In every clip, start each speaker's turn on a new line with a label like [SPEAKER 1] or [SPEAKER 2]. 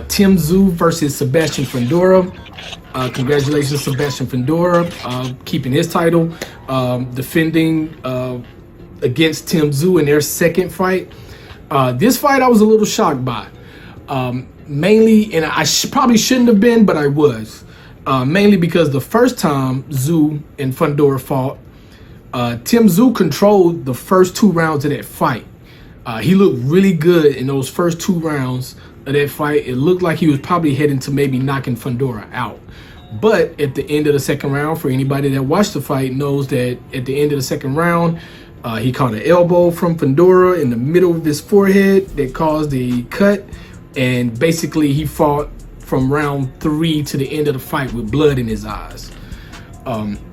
[SPEAKER 1] Tim Tszyu versus Sebastian Fundoura. Congratulations, Sebastian Fundoura, keeping his title, defending against Tim Tszyu in their second fight. This fight I was a little shocked by, mainly, and I probably shouldn't have been, but I was, mainly because the first time Tszyu and Fundoura fought, Tim Tszyu controlled the first 2 rounds of that fight. He looked really good in those first 2 rounds of that fight. It looked like he was probably heading to maybe knocking Fundoura out. But at the end of the second round, for anybody that watched the fight knows that at the end of the second round, he caught an elbow from Fundoura in the middle of his forehead that caused a cut. And basically he fought from round 3 to the end of the fight with blood in his eyes.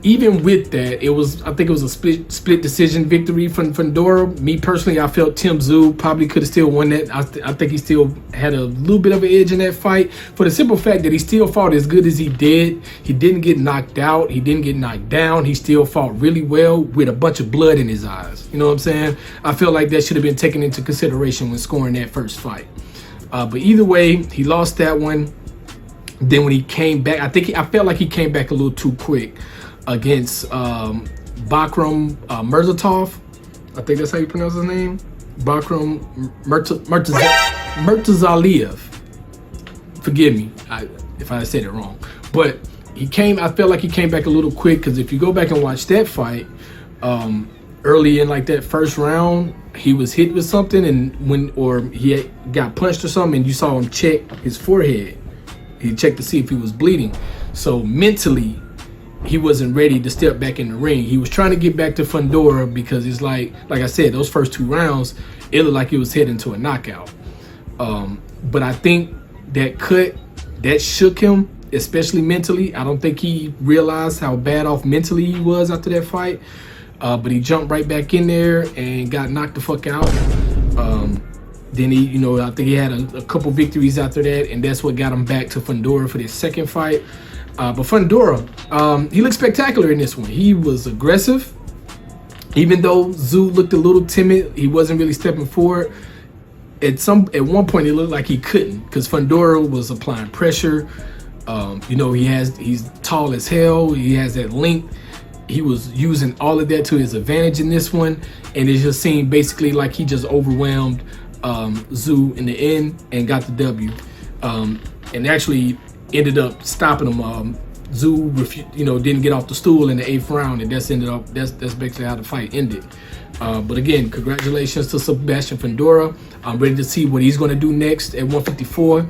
[SPEAKER 1] Even with that, I think it was a split decision victory from Fundoura. Me personally, I felt Tim Tszyu probably could have still won that. I think he still had a little bit of an edge in that fight for the simple fact that he still fought as good as he did. He didn't get knocked out. He didn't get knocked down. He still fought really well with a bunch of blood in his eyes. You know what I'm saying? I feel like that should have been taken into consideration when scoring that first fight. But either way, he lost that one. Then when he came back, I felt like he came back a little too quick against Bakram Murzatov. I think that's how you pronounce his name. Bakram Murtazaliev. Forgive me if I said it wrong. But I felt like he came back a little quick, because if you go back and watch that fight, early in like that first round, he was hit with something, and he got punched or something, and you saw him check his forehead. He checked to see if he was bleeding. So mentally, he wasn't ready to step back in the ring. He was trying to get back to Fundoura because it's like I said, those first 2 rounds, it looked like he was heading to a knockout. But I think that cut, that shook him, especially mentally. I don't think he realized how bad off mentally he was after that fight. But he jumped right back in there and got knocked the fuck out. Then he, I think he had a couple victories after that, and that's what got him back to Fundoura for this second fight. But Fundoura, he looked spectacular in this one. He was aggressive. Even though Tszyu looked a little timid, he wasn't really stepping forward. At one point, it looked like he couldn't, because Fundoura was applying pressure. He's tall as hell. He has that length. He was using all of that to his advantage in this one, and it just seemed basically like he just overwhelmed Tszyu in the end and got the W, and actually ended up stopping him. Tszyu, didn't get off the stool in the 8th round, and that's basically how the fight ended. But again, congratulations to Sebastian Fundoura. I'm ready to see what he's going to do next at 154.